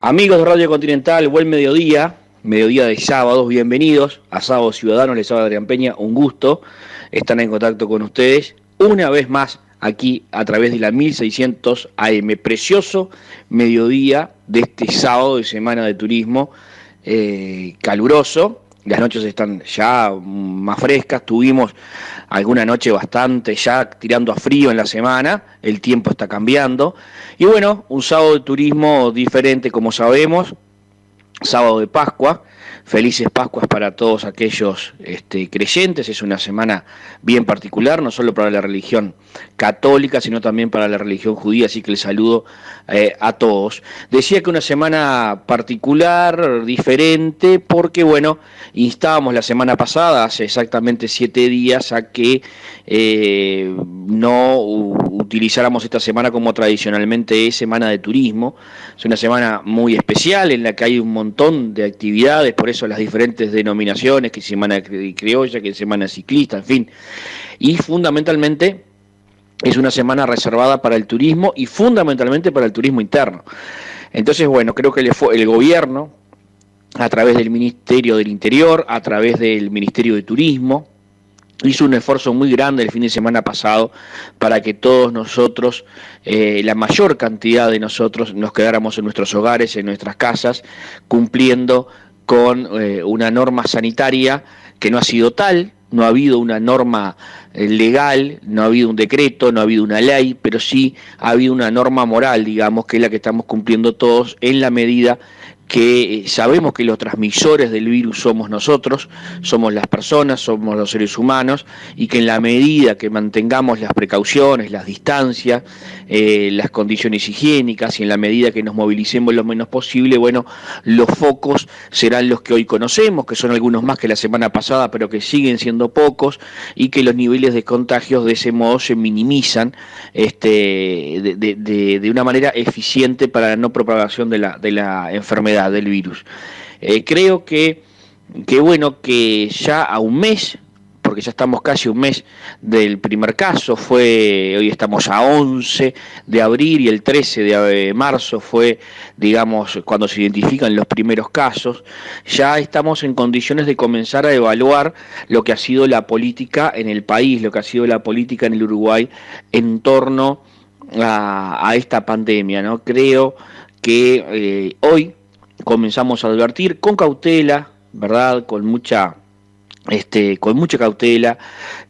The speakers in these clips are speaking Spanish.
Amigos de Radio Continental, buen mediodía, mediodía de sábados, bienvenidos a Sábado Ciudadanos, les habla Adrián Peña, un gusto estar en contacto con ustedes una vez más aquí a través de la 1600 AM, precioso mediodía de este sábado de Semana de Turismo, caluroso. Las noches están ya más frescas, tuvimos alguna noche bastante ya tirando a frío en la semana, el tiempo está cambiando. Y bueno, un sábado de turismo diferente como sabemos, sábado de Pascua, felices Pascuas para todos aquellos creyentes, es una semana bien particular, no solo para la religión católica, sino también para la religión judía, así que les saludo a todos. Decía que una semana particular, diferente, porque bueno, instábamos la semana pasada, hace exactamente 7 días, a que no utilizáramos esta semana como tradicionalmente es semana de turismo. Es una semana muy especial en la que hay un montón de actividades, por eso las diferentes denominaciones, que semana criolla, que semana ciclista, en fin. Y fundamentalmente es una semana reservada para el turismo y fundamentalmente para el turismo interno. Entonces, bueno, creo que el gobierno, a través del Ministerio del Interior, a través del Ministerio de Turismo, hizo un esfuerzo muy grande el fin de semana pasado para que todos nosotros, la mayor cantidad de nosotros, nos quedáramos en nuestros hogares, en nuestras casas, cumpliendo con una norma sanitaria que no ha sido tal. No ha habido una norma legal, no ha habido un decreto, no ha habido una ley, pero sí ha habido una norma moral, digamos, que es la que estamos cumpliendo todos en la medida que sabemos que los transmisores del virus somos nosotros, somos las personas, somos los seres humanos, y que en la medida que mantengamos las precauciones, las distancias, las condiciones higiénicas, y en la medida que nos movilicemos lo menos posible, bueno, los focos serán los que hoy conocemos, que son algunos más que la semana pasada, pero que siguen siendo pocos, y que los niveles de contagios de ese modo se minimizan de una manera eficiente para la no propagación de la enfermedad, del virus. Creo que bueno, que ya a un mes, porque ya estamos casi un mes del primer caso, hoy estamos a 11 de abril y el 13 de marzo fue, digamos, cuando se identifican los primeros casos, ya estamos en condiciones de comenzar a evaluar lo que ha sido la política en el país, lo que ha sido la política en el Uruguay en torno a esta pandemia, ¿no? Creo que hoy comenzamos a advertir con cautela, ¿verdad? Con mucha cautela,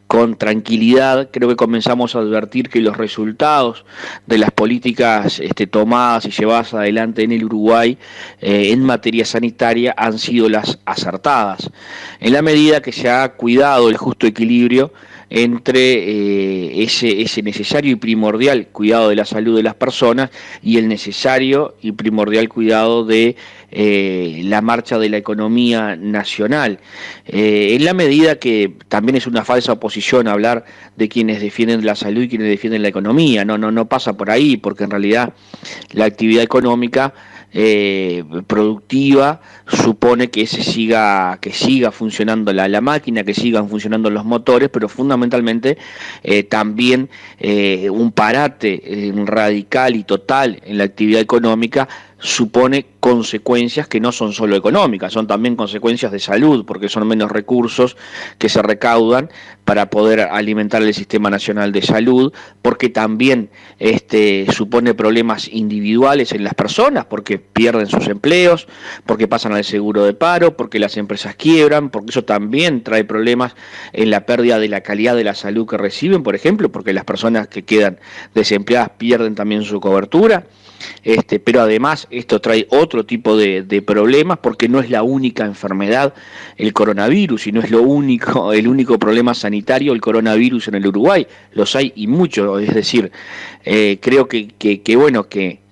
con tranquilidad. Creo que comenzamos a advertir que los resultados de las políticas tomadas y llevadas adelante en el Uruguay en materia sanitaria han sido las acertadas, en la medida que se ha cuidado el justo equilibrio entre ese necesario y primordial cuidado de la salud de las personas y el necesario y primordial cuidado de la marcha de la economía nacional. En la medida que también es una falsa oposición hablar de quienes defienden la salud y quienes defienden la economía, no pasa por ahí, porque en realidad la actividad económica productiva supone que siga funcionando la máquina, que sigan funcionando los motores, pero fundamentalmente también un parate radical y total en la actividad económica supone consecuencias que no son solo económicas, son también consecuencias de salud, porque son menos recursos que se recaudan para poder alimentar el Sistema Nacional de Salud, porque también supone problemas individuales en las personas, porque pierden sus empleos, porque pasan al seguro de paro, porque las empresas quiebran, porque eso también trae problemas en la pérdida de la calidad de la salud que reciben, por ejemplo, porque las personas que quedan desempleadas pierden también su cobertura. Pero además esto trae otro tipo de problemas, porque no es la única enfermedad el coronavirus, y no es el único problema sanitario el coronavirus en el Uruguay. Los hay y muchos, es decir, creo que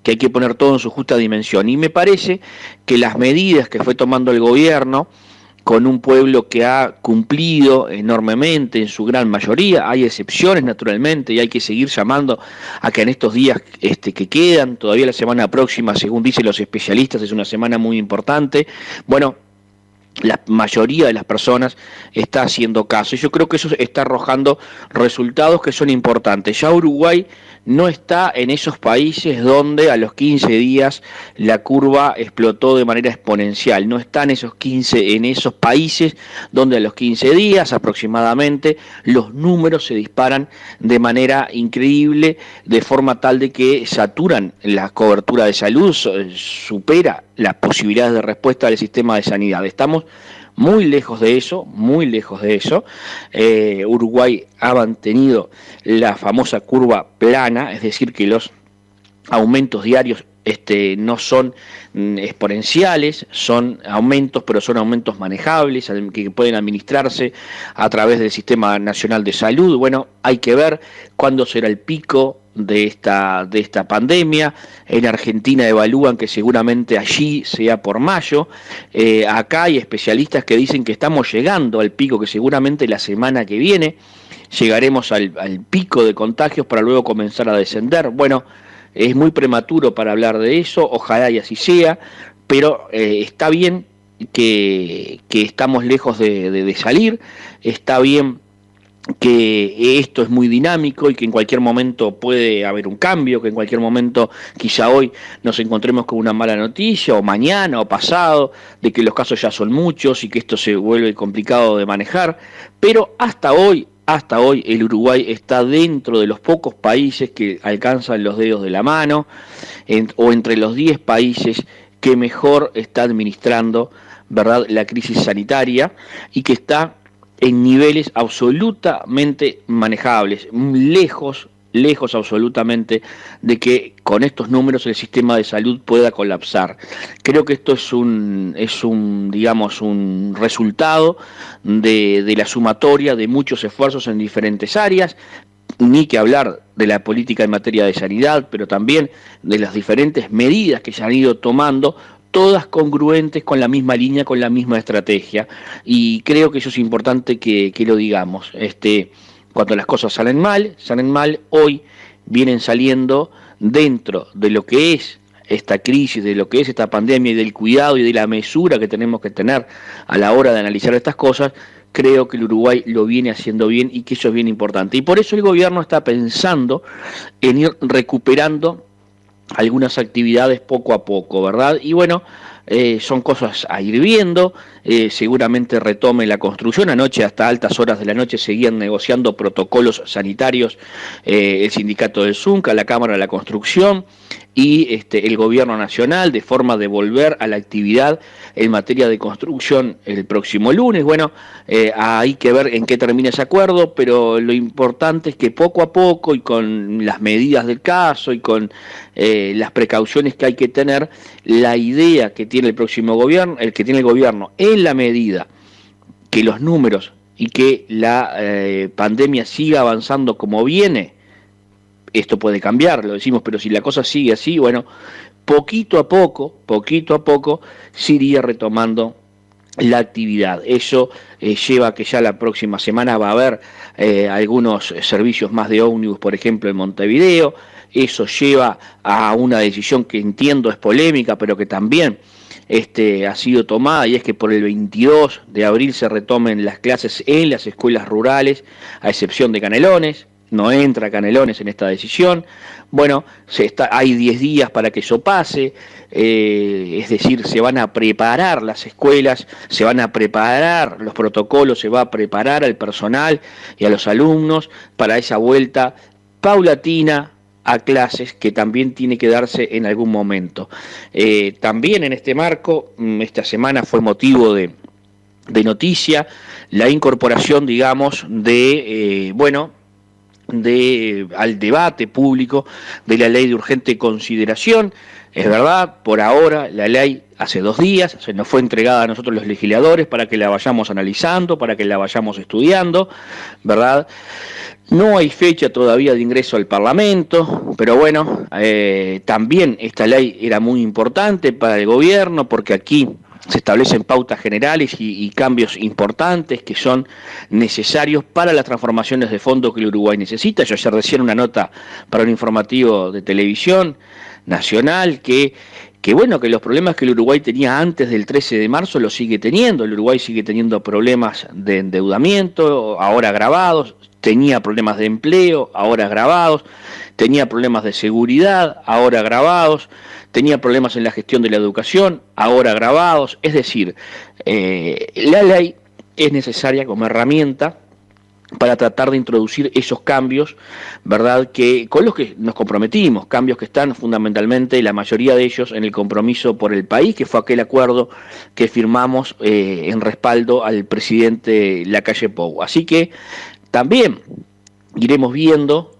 hay que poner todo en su justa dimensión, y me parece que las medidas que fue tomando el gobierno con un pueblo que ha cumplido enormemente en su gran mayoría. Hay excepciones naturalmente y hay que seguir llamando a que en estos días que quedan, todavía la semana próxima, según dicen los especialistas, es una semana muy importante. Bueno, la mayoría de las personas está haciendo caso. Y yo creo que eso está arrojando resultados que son importantes. Ya Uruguay no está en esos países donde a los 15 días la curva explotó de manera exponencial. No está en esos países donde a los 15 días aproximadamente los números se disparan de manera increíble, de forma tal de que saturan la cobertura de salud, supera las posibilidades de respuesta del sistema de sanidad. Estamos muy lejos de eso, muy lejos de eso. Uruguay ha mantenido la famosa curva plana, es decir, que los aumentos diarios no son exponenciales, son aumentos, pero son aumentos manejables, que pueden administrarse a través del Sistema Nacional de Salud. Bueno, hay que ver cuándo será el pico de esta pandemia. En Argentina evalúan que seguramente allí sea por mayo. Acá hay especialistas que dicen que estamos llegando al pico, que seguramente la semana que viene llegaremos al pico de contagios para luego comenzar a descender. Bueno, es muy prematuro para hablar de eso, ojalá y así sea, pero está bien que estamos lejos de salir, está bien que esto es muy dinámico y que en cualquier momento puede haber un cambio, que en cualquier momento quizá hoy nos encontremos con una mala noticia, o mañana o pasado, de que los casos ya son muchos y que esto se vuelve complicado de manejar, pero hasta hoy el Uruguay está dentro de los pocos países que alcanzan los dedos de la mano, o entre los 10 países que mejor está administrando, ¿verdad?, la crisis sanitaria, y que está en niveles absolutamente manejables, lejos absolutamente de que con estos números el sistema de salud pueda colapsar. Creo que esto es un resultado de la sumatoria de muchos esfuerzos en diferentes áreas, ni que hablar de la política en materia de sanidad, pero también de las diferentes medidas que se han ido tomando, todas congruentes con la misma línea, con la misma estrategia, y creo que eso es importante que lo digamos. Cuando las cosas salen mal, hoy vienen saliendo dentro de lo que es esta crisis, de lo que es esta pandemia y del cuidado y de la mesura que tenemos que tener a la hora de analizar estas cosas. Creo que el Uruguay lo viene haciendo bien y que eso es bien importante. Y por eso el gobierno está pensando en ir recuperando algunas actividades poco a poco, ¿verdad? Y bueno, son cosas a ir viendo, seguramente retome la construcción. Anoche hasta altas horas de la noche seguían negociando protocolos sanitarios el sindicato del Zunca, la Cámara de la Construcción y el gobierno nacional, de forma de volver a la actividad en materia de construcción el próximo lunes. Bueno, hay que ver en qué termina ese acuerdo, pero lo importante es que poco a poco y con las medidas del caso y con las precauciones que hay que tener, la idea que tiene el próximo gobierno, el que tiene el gobierno, en la medida que los números y que la pandemia siga avanzando como viene, esto puede cambiar, lo decimos, pero si la cosa sigue así, bueno, poquito a poco, se iría retomando la actividad. Eso lleva a que ya la próxima semana va a haber algunos servicios más de ómnibus, por ejemplo, en Montevideo. Eso lleva a una decisión que entiendo es polémica, pero que también ha sido tomada, y es que por el 22 de abril se retomen las clases en las escuelas rurales, a excepción de Canelones. No entra Canelones en esta decisión. Bueno, hay 10 días para que eso pase, es decir, se van a preparar las escuelas, se van a preparar los protocolos, se va a preparar al personal y a los alumnos para esa vuelta paulatina a clases que también tiene que darse en algún momento. También en este marco, esta semana fue motivo de noticia la incorporación, digamos, al debate público de la ley de urgente consideración. Es verdad, por ahora la ley hace 2 días se nos fue entregada a nosotros los legisladores para que la vayamos analizando, para que la vayamos estudiando, ¿verdad? No hay fecha todavía de ingreso al Parlamento, pero bueno, también esta ley era muy importante para el gobierno porque aquí se establecen pautas generales y cambios importantes que son necesarios para las transformaciones de fondo que el Uruguay necesita. Yo ayer decía en una nota para un informativo de televisión nacional que que bueno, que los problemas que el Uruguay tenía antes del 13 de marzo los sigue teniendo. El Uruguay sigue teniendo problemas de endeudamiento, ahora agravados, tenía problemas de empleo, ahora agravados, tenía problemas de seguridad, ahora agravados, tenía problemas en la gestión de la educación, ahora agravados. Es decir, la ley es necesaria como herramienta para tratar de introducir esos cambios, ¿verdad?, que con los que nos comprometimos, cambios que están fundamentalmente, la mayoría de ellos, en el compromiso por el país, que fue aquel acuerdo que firmamos en respaldo al presidente Lacalle Pou. Así que también iremos viendo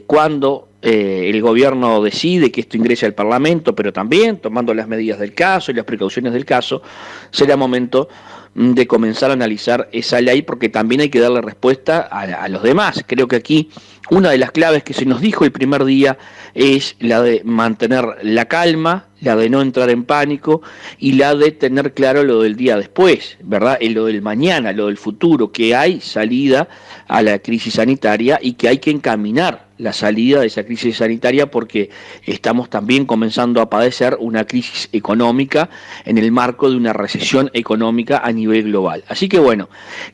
cuándo el gobierno decide que esto ingrese al Parlamento, pero también, tomando las medidas del caso y las precauciones del caso, será momento de comenzar a analizar esa ley, porque también hay que darle respuesta a los demás. Creo que aquí una de las claves que se nos dijo el primer día es la de mantener la calma, la de no entrar en pánico y la de tener claro lo del día después, ¿verdad? Lo del mañana, lo del futuro, que hay salida a la crisis sanitaria y que hay que encaminar la salida de esa crisis sanitaria, porque estamos también comenzando a padecer una crisis económica en el marco de una recesión económica a nivel global. Así que bueno,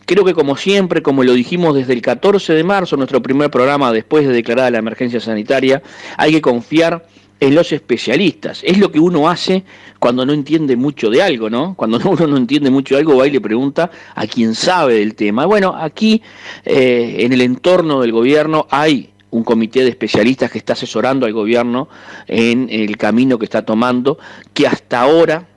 creo que como siempre, como lo dijimos desde el 14 de marzo, nuestro primer programa después de declarada la emergencia sanitaria, hay que confiar en los especialistas. Es lo que uno hace cuando no entiende mucho de algo, ¿no? Cuando uno no entiende mucho de algo, va y le pregunta a quien sabe del tema. Bueno, aquí en el entorno del gobierno hay un comité de especialistas que está asesorando al gobierno en el camino que está tomando, que hasta ahora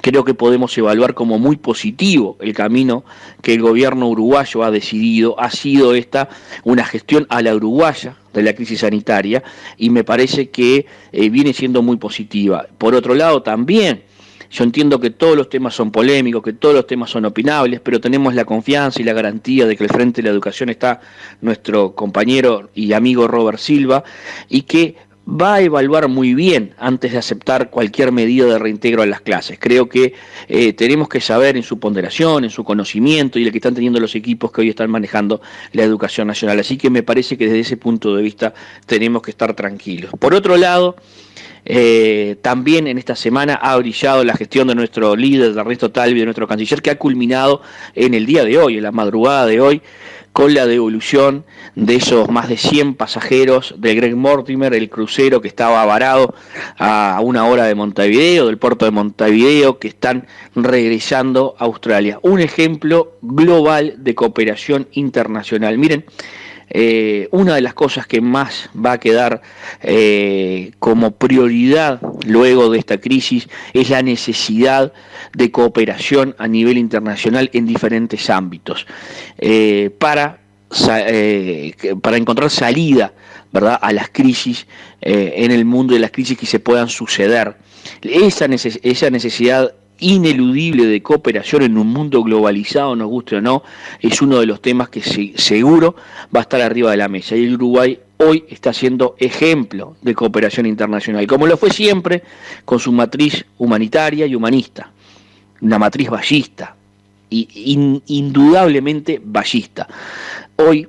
creo que podemos evaluar como muy positivo el camino que el gobierno uruguayo ha decidido. Ha sido esta una gestión a la uruguaya de la crisis sanitaria, y me parece que viene siendo muy positiva. Por otro lado, también yo entiendo que todos los temas son polémicos, que todos los temas son opinables, pero tenemos la confianza y la garantía de que al frente de la educación está nuestro compañero y amigo Robert Silva, y que va a evaluar muy bien antes de aceptar cualquier medida de reintegro a las clases. Creo que tenemos que saber en su ponderación, en su conocimiento y el que están teniendo los equipos que hoy están manejando la educación nacional. Así que me parece que desde ese punto de vista tenemos que estar tranquilos. Por otro lado, también en esta semana ha brillado la gestión de nuestro líder, de Ernesto Talvi, de nuestro canciller, que ha culminado en el día de hoy, en la madrugada de hoy, con la devolución de esos más de 100 pasajeros del Greg Mortimer, el crucero que estaba varado a 1 hora de Montevideo, del puerto de Montevideo, que están regresando a Australia. Un ejemplo global de cooperación internacional. Miren, una de las cosas que más va a quedar como prioridad luego de esta crisis es la necesidad de cooperación a nivel internacional en diferentes ámbitos para encontrar salida, ¿verdad?, a las crisis en el mundo, de las crisis que se puedan suceder. Esa necesidad ineludible de cooperación en un mundo globalizado, nos guste o no, es uno de los temas que seguro va a estar arriba de la mesa, y el Uruguay hoy está siendo ejemplo de cooperación internacional, como lo fue siempre, con su matriz humanitaria y humanista, una matriz ballista, indudablemente ballista. Hoy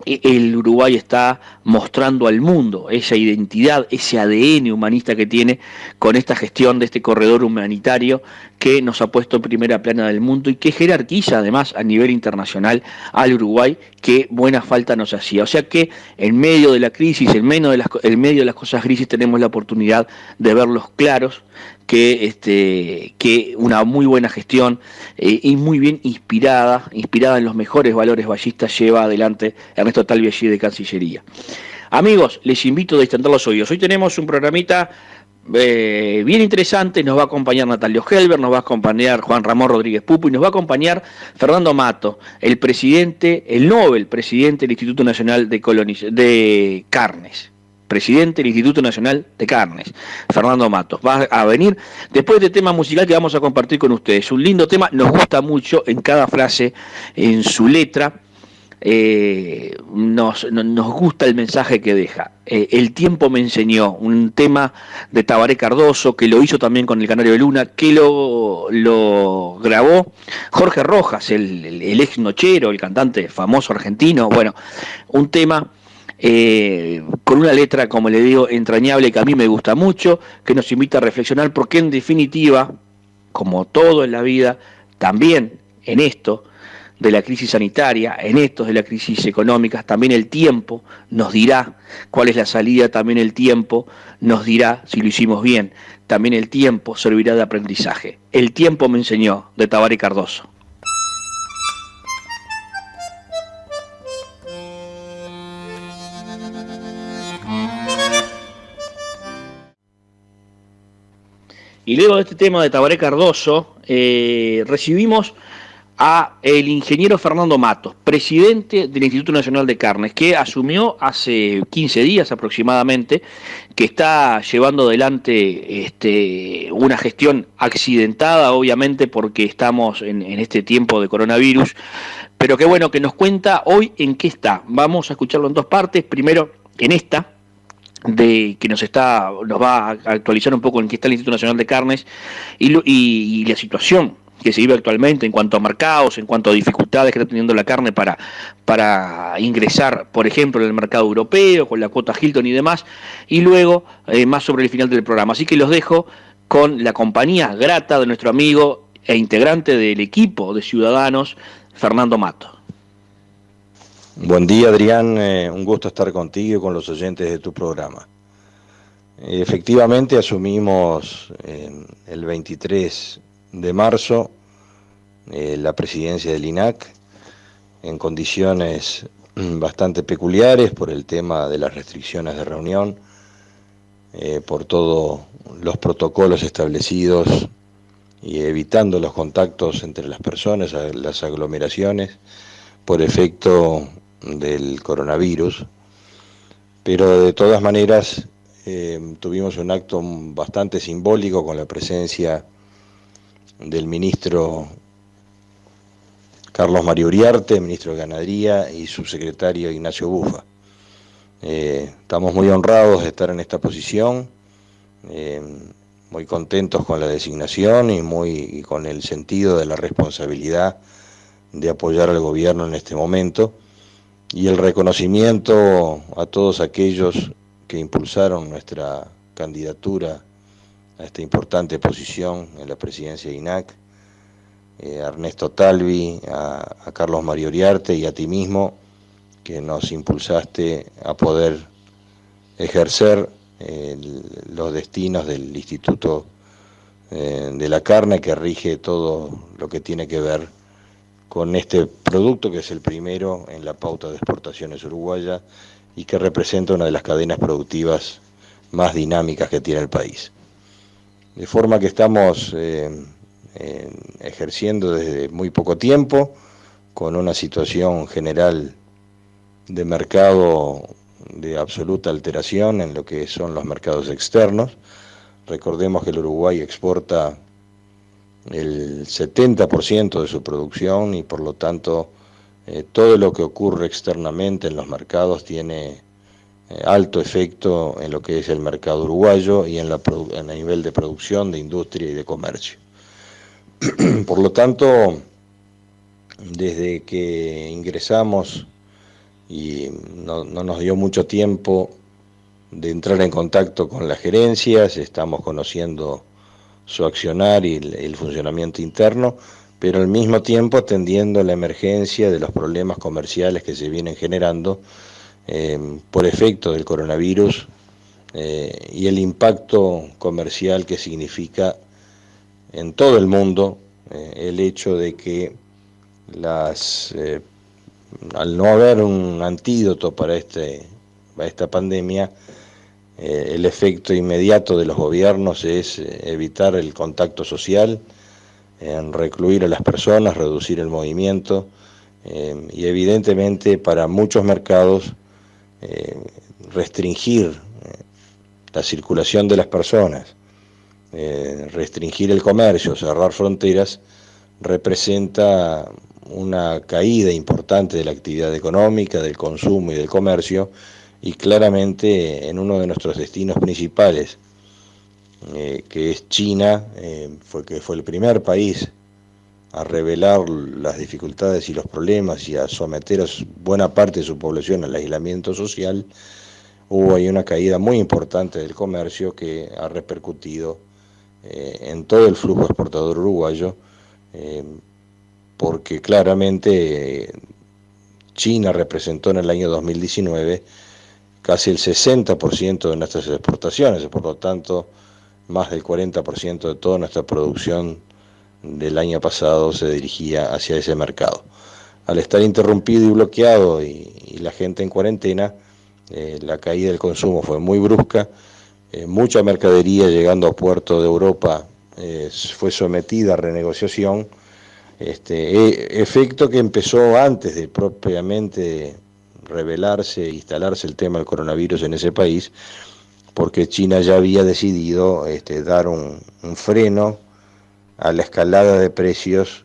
el Uruguay está mostrando al mundo esa identidad, ese ADN humanista que tiene con esta gestión de este corredor humanitario que nos ha puesto en primera plana del mundo y que jerarquiza además a nivel internacional al Uruguay, que buena falta nos hacía. O sea que en medio de la crisis, en medio de las cosas grises, tenemos la oportunidad de verlos claros, que una muy buena gestión y muy bien inspirada en los mejores valores ballistas lleva adelante Ernesto Talvi allí de Cancillería. Amigos, les invito a distender los oídos. Hoy tenemos un programita bien interesante. Nos va a acompañar Natalio Helber, nos va a acompañar Juan Ramón Rodríguez Pupo y nos va a acompañar Fernando Mato, el Nobel presidente del Instituto Nacional de Carnes. Presidente del Instituto Nacional de Carnes, Fernando Matos, va a venir después de tema musical que vamos a compartir con ustedes. Un lindo tema, nos gusta mucho en cada frase, en su letra, nos gusta el mensaje que deja. El tiempo me enseñó, un tema de Tabaré Cardoso, que lo hizo también con el Canario de Luna, que lo grabó Jorge Rojas, el ex nochero, el cantante famoso argentino. Bueno, un tema con una letra, como le digo, entrañable, que a mí me gusta mucho, que nos invita a reflexionar, porque en definitiva, como todo en la vida, también en esto de la crisis sanitaria, en esto de la crisis económica, también el tiempo nos dirá cuál es la salida, también el tiempo nos dirá si lo hicimos bien, también el tiempo servirá de aprendizaje. El tiempo me enseñó, de Tabaré Cardoso. Y luego de este tema de Tabaré Cardoso, recibimos a el ingeniero Fernando Matos, presidente del Instituto Nacional de Carnes, que asumió hace 15 días aproximadamente, que está llevando adelante una gestión accidentada, obviamente, porque estamos en este tiempo de coronavirus, pero que bueno, que nos cuenta hoy en qué está. Vamos a escucharlo en dos partes. Primero, en esta, de que nos va a actualizar un poco en qué está el Instituto Nacional de Carnes y la situación que se vive actualmente en cuanto a mercados, en cuanto a dificultades que está teniendo la carne para ingresar, por ejemplo, en el mercado europeo, con la cuota Hilton y demás, y luego más sobre el final del programa. Así que los dejo con la compañía grata de nuestro amigo e integrante del equipo de Ciudadanos, Fernando Matos. Buen día, Adrián, un gusto estar contigo y con los oyentes de tu programa. Efectivamente asumimos el 23 de marzo la presidencia del INAC en condiciones bastante peculiares por el tema de las restricciones de reunión, por todos los protocolos establecidos y evitando los contactos entre las personas, las aglomeraciones, por efecto del coronavirus, pero de todas maneras tuvimos un acto bastante simbólico con la presencia del ministro Carlos Mario Uriarte, ministro de Ganadería, y subsecretario Ignacio Bufa. Estamos muy honrados de estar en esta posición, muy contentos con la designación y con el sentido de la responsabilidad de apoyar al gobierno en este momento, y el reconocimiento a todos aquellos que impulsaron nuestra candidatura a esta importante posición en la presidencia de INAC, a Ernesto Talvi, a Carlos Mario Uriarte y a ti mismo, que nos impulsaste a poder ejercer los destinos del Instituto de la Carne, que rige todo lo que tiene que ver con este producto, que es el primero en la pauta de exportaciones uruguaya y que representa una de las cadenas productivas más dinámicas que tiene el país. De forma que estamos ejerciendo desde muy poco tiempo, con una situación general de mercado de absoluta alteración en lo que son los mercados externos. Recordemos que el Uruguay exporta el 70% de su producción y por lo tanto todo lo que ocurre externamente en los mercados tiene alto efecto en lo que es el mercado uruguayo y en el nivel de producción, de industria y de comercio. Por lo tanto, desde que ingresamos y no nos dio mucho tiempo de entrar en contacto con las gerencias, estamos conociendo su accionar y el funcionamiento interno, pero al mismo tiempo atendiendo la emergencia de los problemas comerciales que se vienen generando por efecto del coronavirus y el impacto comercial que significa en todo el mundo el hecho de que al no haber un antídoto para esta pandemia, el efecto inmediato de los gobiernos es evitar el contacto social, recluir a las personas, reducir el movimiento y evidentemente para muchos mercados restringir la circulación de las personas, restringir el comercio, cerrar fronteras, representa una caída importante de la actividad económica, del consumo y del comercio, y claramente en uno de nuestros destinos principales, que es China, que fue el primer país a revelar las dificultades y los problemas y a someter a buena parte de su población al aislamiento social, hubo ahí una caída muy importante del comercio que ha repercutido en todo el flujo exportador uruguayo, eh, porque claramente China representó en el año 2019 casi el 60% de nuestras exportaciones, por lo tanto más del 40% de toda nuestra producción del año pasado se dirigía hacia ese mercado. Al estar interrumpido y bloqueado y la gente en cuarentena, la caída del consumo fue muy brusca, mucha mercadería llegando a puertos de Europa fue sometida a renegociación, efecto que empezó antes de propiamente revelarse e instalarse el tema del coronavirus en ese país, porque China ya había decidido dar un freno a la escalada de precios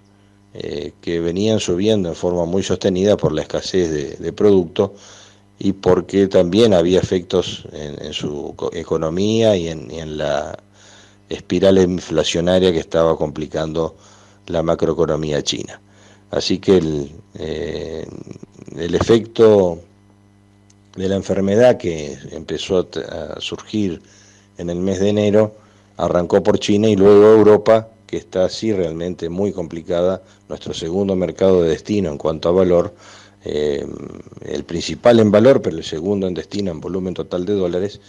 que venían subiendo en forma muy sostenida por la escasez de producto y porque también había efectos en su economía y en la espiral inflacionaria que estaba complicando la macroeconomía china. Así que el efecto de la enfermedad que empezó a surgir en el mes de enero arrancó por China y luego Europa, que está así realmente muy complicada, nuestro segundo mercado de destino en cuanto a valor, el principal en valor, pero el segundo en destino en volumen total de dólares,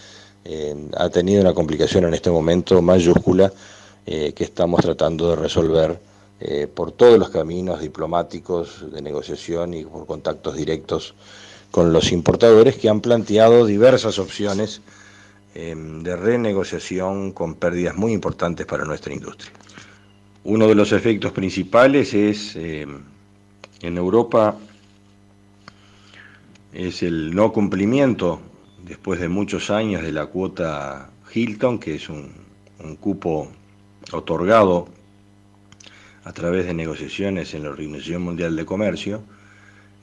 ha tenido una complicación en este momento mayúscula que estamos tratando de resolver por todos los caminos diplomáticos de negociación y por contactos directos con los importadores que han planteado diversas opciones de renegociación con pérdidas muy importantes para nuestra industria. Uno de los efectos principales es en Europa es el no cumplimiento después de muchos años de la cuota Hilton, que es un cupo otorgado a través de negociaciones en la Organización Mundial de Comercio,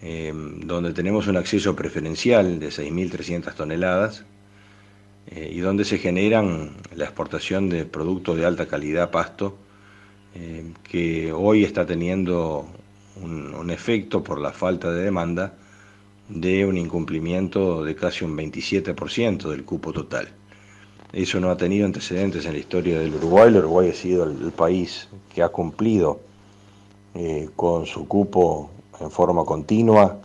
donde tenemos un acceso preferencial de 6.300 toneladas y donde se generan la exportación de productos de alta calidad pasto, que hoy está teniendo un efecto por la falta de demanda de un incumplimiento de casi un 27% del cupo total. Eso no ha tenido antecedentes en la historia del Uruguay. El Uruguay ha sido el país que ha cumplido con su cupo en forma continua.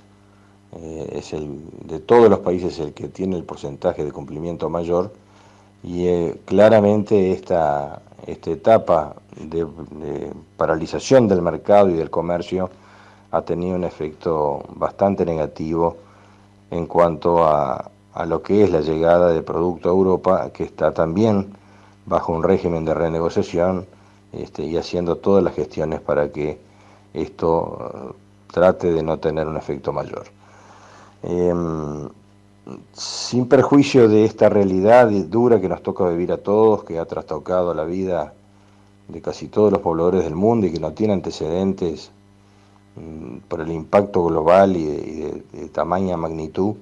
Es de todos los países el que tiene el porcentaje de cumplimiento mayor y claramente esta etapa de paralización del mercado y del comercio ha tenido un efecto bastante negativo en cuanto a lo que es la llegada de producto a Europa, que está también bajo un régimen de renegociación y haciendo todas las gestiones para que esto trate de no tener un efecto mayor. Sin perjuicio de esta realidad dura que nos toca vivir a todos, que ha trastocado la vida de casi todos los pobladores del mundo y que no tiene antecedentes por el impacto global y de tamaña magnitud,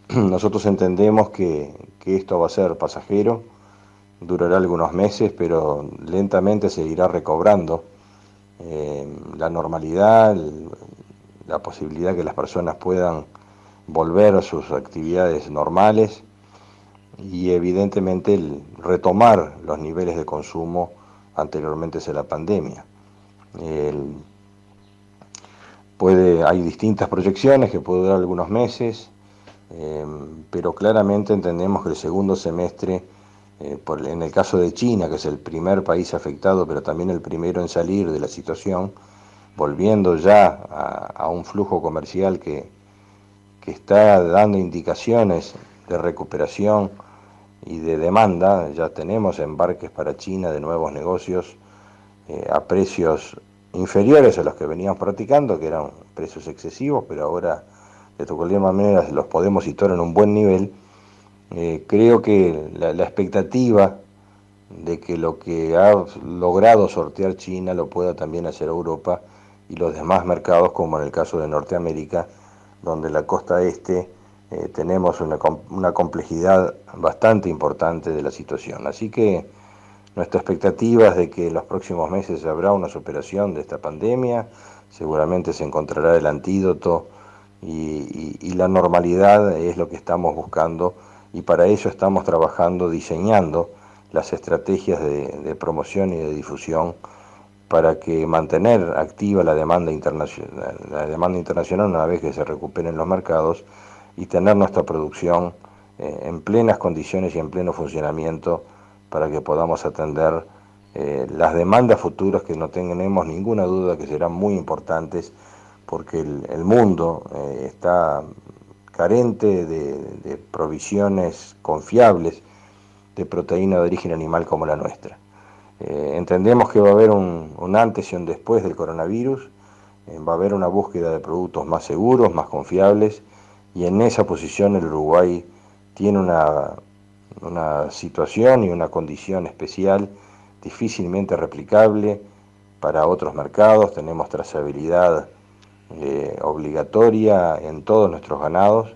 nosotros entendemos que esto va a ser pasajero, durará algunos meses, pero lentamente se irá recobrando la normalidad, la posibilidad que las personas puedan volver a sus actividades normales y evidentemente retomar los niveles de consumo anteriormente a la pandemia. Hay distintas proyecciones que puede durar algunos meses, pero claramente entendemos que el segundo semestre, en el caso de China, que es el primer país afectado, pero también el primero en salir de la situación, volviendo ya a un flujo comercial que está dando indicaciones de recuperación y de demanda. Ya tenemos embarques para China de nuevos negocios a precios inferiores a los que veníamos practicando, que eran precios excesivos, pero ahora de cualquier manera los podemos situar en un buen nivel. Creo que la expectativa de que lo que ha logrado sortear China lo pueda también hacer Europa y los demás mercados, como en el caso de Norteamérica, donde la costa este tenemos una complejidad bastante importante de la situación. Así que Nuestra expectativa es de que en los próximos meses habrá una superación de esta pandemia, seguramente se encontrará el antídoto y la normalidad es lo que estamos buscando, y para ello estamos trabajando, diseñando las estrategias de promoción y de difusión para que mantener activa la demanda internacional una vez que se recuperen los mercados, y tener nuestra producción en plenas condiciones y en pleno funcionamiento para que podamos atender las demandas futuras, que no tenemos ninguna duda que serán muy importantes, porque el mundo está carente de provisiones confiables de proteína de origen animal como la nuestra. Entendemos que va a haber un antes y un después del coronavirus, va a haber una búsqueda de productos más seguros, más confiables, y en esa posición el Uruguay tiene una situación y una condición especial, difícilmente replicable para otros mercados. Tenemos trazabilidad obligatoria en todos nuestros ganados,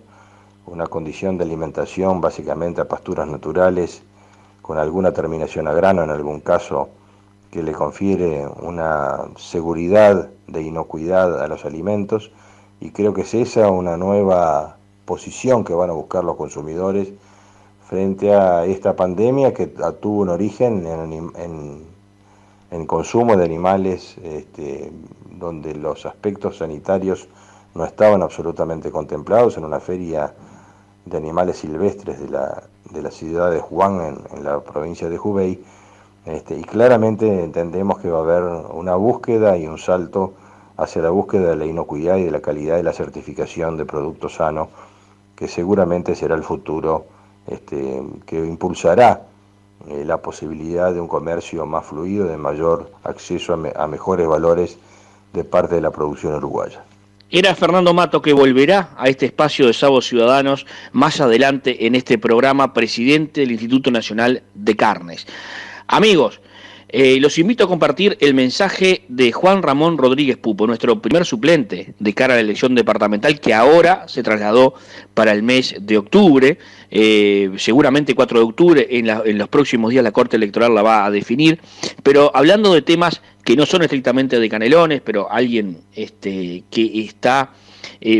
una condición de alimentación básicamente a pasturas naturales, con alguna terminación a grano en algún caso, que le confiere una seguridad de inocuidad a los alimentos, y creo que es esa una nueva posición que van a buscar los consumidores frente a esta pandemia, que tuvo un origen en consumo de animales donde los aspectos sanitarios no estaban absolutamente contemplados, en una feria de animales silvestres de la ciudad de Juan, en la provincia de Hubei, y claramente entendemos que va a haber una búsqueda y un salto hacia la búsqueda de la inocuidad y de la calidad de la certificación de producto sano, que seguramente será el futuro que impulsará la posibilidad de un comercio más fluido, de mayor acceso a mejores valores de parte de la producción uruguaya. Era Fernando Mato, que volverá a este espacio de Sábados Ciudadanos más adelante en este programa, presidente del Instituto Nacional de Carnes. Amigos, los invito a compartir el mensaje de Juan Ramón Rodríguez Pupo, nuestro primer suplente de cara a la elección departamental, que ahora se trasladó para el mes de octubre. Seguramente 4 de octubre, en los próximos días la Corte Electoral la va a definir, pero hablando de temas que no son estrictamente de Canelones, pero alguien que está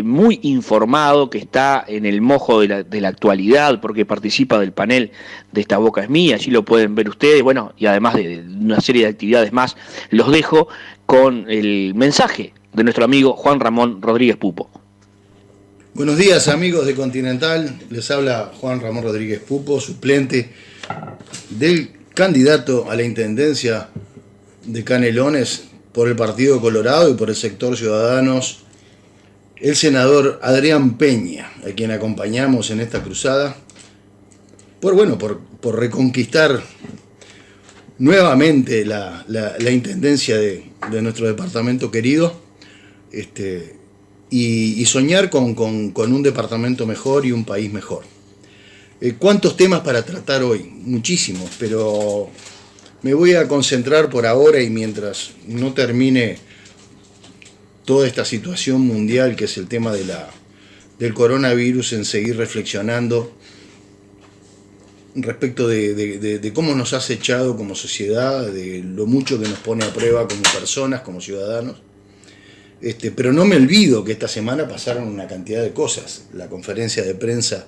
muy informado, que está en el mojo de la actualidad, porque participa del panel de Esta Boca es Mía, allí lo pueden ver ustedes, bueno, y además de una serie de actividades más, los dejo con el mensaje de nuestro amigo Juan Ramón Rodríguez Pupo. Buenos días, amigos de Continental, les habla Juan Ramón Rodríguez Pupo, suplente del candidato a la intendencia de Canelones por el Partido Colorado y por el sector Ciudadanos, el senador Adrián Peña, a quien acompañamos en esta cruzada, por reconquistar nuevamente la intendencia de nuestro departamento querido, y soñar con un departamento mejor y un país mejor. ¿Cuántos temas para tratar hoy? Muchísimos, pero me voy a concentrar por ahora, y mientras no termine toda esta situación mundial que es el tema del coronavirus, en seguir reflexionando respecto de cómo nos ha acechado como sociedad, de lo mucho que nos pone a prueba como personas, como ciudadanos. Pero no me olvido que esta semana pasaron una cantidad de cosas. La conferencia de prensa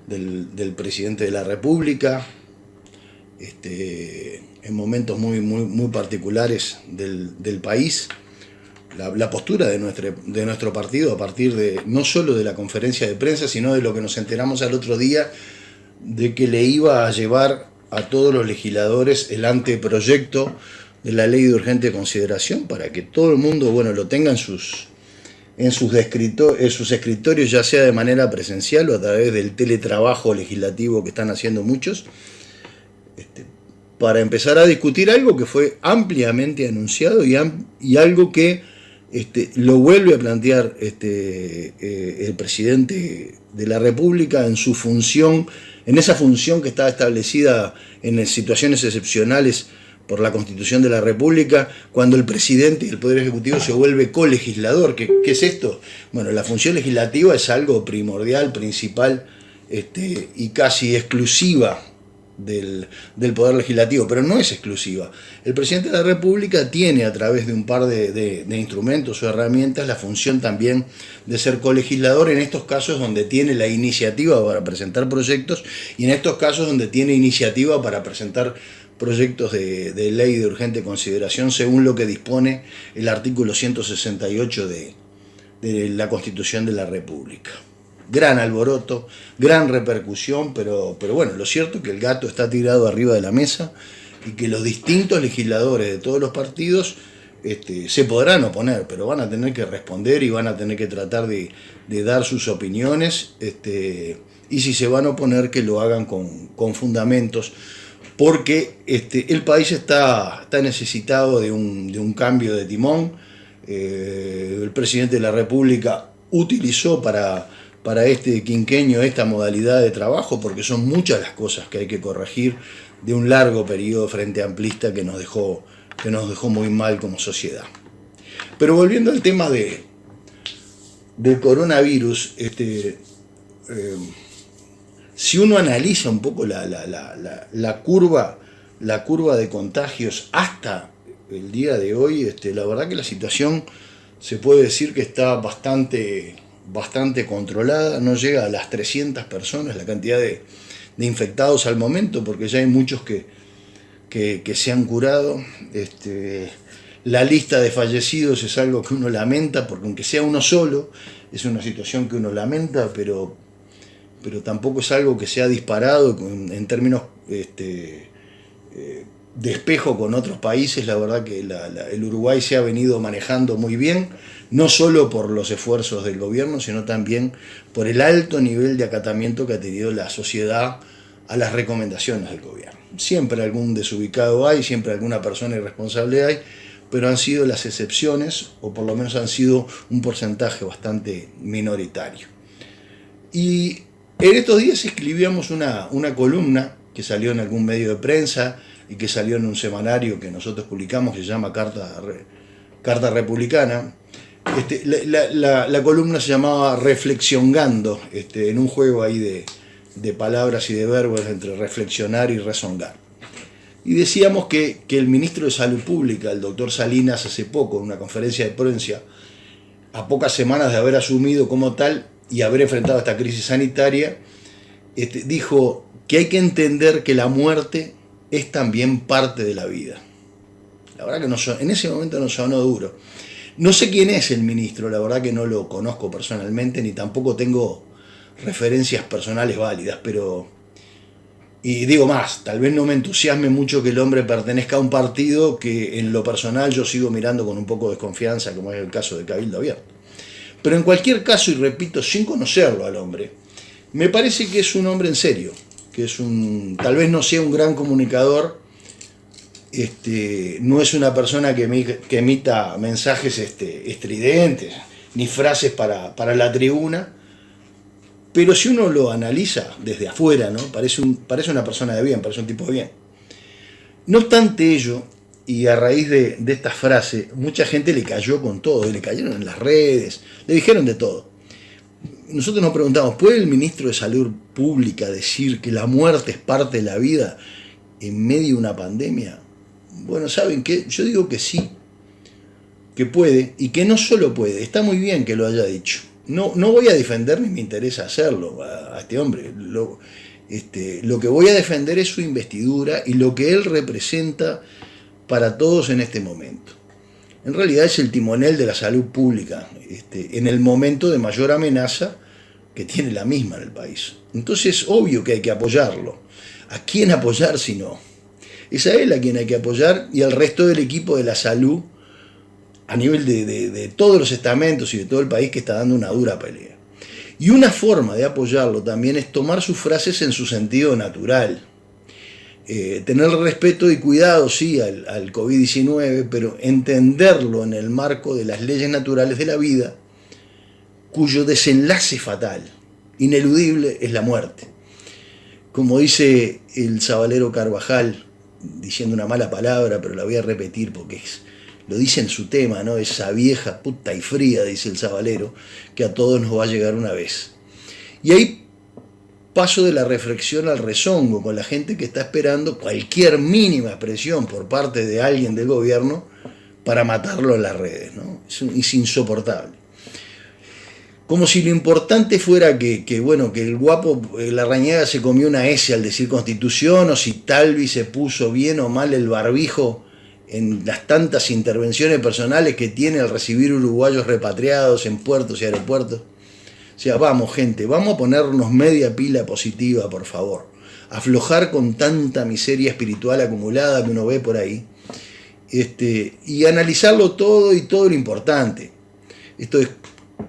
del presidente de la República, en momentos muy particulares del país, la postura de nuestro partido a partir de no solo de la conferencia de prensa, sino de lo que nos enteramos al otro día, de que le iba a llevar a todos los legisladores el anteproyecto de la ley de urgente consideración, para que todo el mundo lo tenga en sus escritorios, ya sea de manera presencial o a través del teletrabajo legislativo que están haciendo muchos, para empezar a discutir algo que fue ampliamente anunciado y algo que lo vuelve a plantear el presidente de la República en su función, en esa función que está establecida en situaciones excepcionales por la Constitución de la República, cuando el presidente y el Poder Ejecutivo se vuelve colegislador. ¿Qué es esto? Bueno, la función legislativa es algo primordial, principal, y casi exclusiva del Poder Legislativo, pero no es exclusiva. El presidente de la República tiene, a través de un par de instrumentos o herramientas, la función también de ser colegislador en estos casos donde tiene la iniciativa para presentar proyectos y en estos casos donde tiene iniciativa para presentar proyectos de ley de urgente consideración según lo que dispone el artículo 168 de la Constitución de la República. Gran alboroto, gran repercusión, pero bueno, lo cierto es que el gato está tirado arriba de la mesa y que los distintos legisladores de todos los partidos se podrán oponer, pero van a tener que responder y van a tener que tratar de dar sus opiniones, y si se van a oponer, que lo hagan con fundamentos, porque el país está necesitado de un cambio de timón. El presidente de la República utilizó para este quinquenio esta modalidad de trabajo, porque son muchas las cosas que hay que corregir de un largo periodo frente amplista que nos dejó muy mal como sociedad. Pero volviendo al tema del coronavirus, si uno analiza un poco la curva de contagios hasta el día de hoy, la verdad que la situación se puede decir que está bastante controlada. No llega a las 300 personas la cantidad de infectados al momento, porque ya hay muchos que se han curado. La lista de fallecidos es algo que uno lamenta, porque aunque sea uno solo, es una situación que uno lamenta, pero tampoco es algo que se ha disparado en términos de espejo con otros países. La verdad que el Uruguay se ha venido manejando muy bien, no solo por los esfuerzos del gobierno, sino también por el alto nivel de acatamiento que ha tenido la sociedad a las recomendaciones del gobierno. Siempre algún desubicado hay, siempre alguna persona irresponsable hay, pero han sido las excepciones, o por lo menos han sido un porcentaje bastante minoritario. Y en estos días escribíamos una columna que salió en algún medio de prensa y que salió en un semanario que nosotros publicamos, que se llama Carta Republicana. La columna se llamaba Reflexiongando, en un juego ahí de palabras y de verbos entre reflexionar y rezongar. Y decíamos que el ministro de Salud Pública, el doctor Salinas, hace poco, en una conferencia de prensa, a pocas semanas de haber asumido como tal y haber enfrentado esta crisis sanitaria, dijo que hay que entender que la muerte es también parte de la vida. La verdad que en ese momento nos sonó duro. No sé quién es el ministro, la verdad que no lo conozco personalmente, ni tampoco tengo referencias personales válidas, pero, y digo más, tal vez no me entusiasme mucho que el hombre pertenezca a un partido que en lo personal yo sigo mirando con un poco de desconfianza, como es el caso de Cabildo Abierto. Pero en cualquier caso, y repito, sin conocerlo al hombre, me parece que es un hombre en serio, que tal vez no sea un gran comunicador, no es una persona que emita mensajes estridentes, ni frases para la tribuna, pero si uno lo analiza desde afuera, ¿no? Parece una persona de bien, parece un tipo de bien. No obstante ello, y a raíz de esta frase, mucha gente le cayó con todo, y le cayeron en las redes, le dijeron de todo. Nosotros nos preguntamos, ¿puede el ministro de Salud Pública decir que la muerte es parte de la vida en medio de una pandemia? Bueno, ¿saben qué? Yo digo que sí, que puede, y que no solo puede, está muy bien que lo haya dicho. No voy a defender, ni me interesa hacerlo a este hombre. Lo que voy a defender es su investidura y lo que él representa para todos en este momento. En realidad es el timonel de la salud pública, en el momento de mayor amenaza que tiene la misma en el país. Entonces, obvio que hay que apoyarlo. ¿A quién apoyar si no? Es a él a quien hay que apoyar y al resto del equipo de la salud a nivel de todos los estamentos y de todo el país, que está dando una dura pelea. Y una forma de apoyarlo también es tomar sus frases en su sentido natural. Tener respeto y cuidado, sí, al COVID-19, pero entenderlo en el marco de las leyes naturales de la vida, cuyo desenlace fatal, ineludible, es la muerte. Como dice el sabalero Carvajal, diciendo una mala palabra, pero la voy a repetir porque lo dice en su tema, ¿no? Esa vieja puta y fría, dice el sabalero, que a todos nos va a llegar una vez. Y ahí paso de la reflexión al rezongo con la gente que está esperando cualquier mínima expresión por parte de alguien del gobierno para matarlo en las redes, ¿no? Es insoportable. Como si lo importante fuera que el guapo Larrañaga se comió una S al decir Constitución, o si Talvi se puso bien o mal el barbijo en las tantas intervenciones personales que tiene al recibir uruguayos repatriados en puertos y aeropuertos. O sea, vamos gente, vamos a ponernos media pila positiva, por favor. Aflojar con tanta miseria espiritual acumulada que uno ve por ahí. Y analizarlo todo y todo lo importante. Esto es,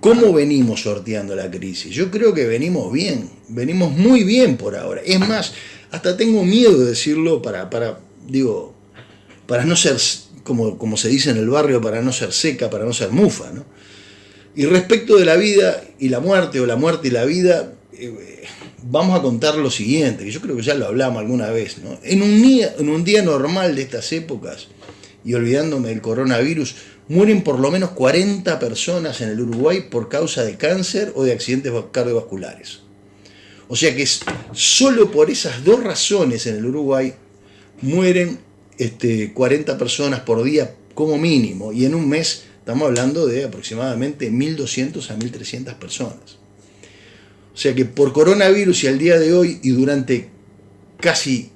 ¿cómo venimos sorteando la crisis? Yo creo que venimos bien, venimos muy bien por ahora. Es más, hasta tengo miedo de decirlo para no ser, como se dice en el barrio, para no ser seca, para no ser mufa, ¿no? Y respecto de la vida y la muerte, o la muerte y la vida, vamos a contar lo siguiente, que yo creo que ya lo hablamos alguna vez, ¿no? En un día normal de estas épocas, y olvidándome del coronavirus, mueren por lo menos 40 personas en el Uruguay por causa de cáncer o de accidentes cardiovasculares. O sea que solo por esas dos razones en el Uruguay mueren 40 personas por día como mínimo, y en un mes estamos hablando de aproximadamente 1.200 a 1.300 personas. O sea que por coronavirus y al día de hoy y durante casi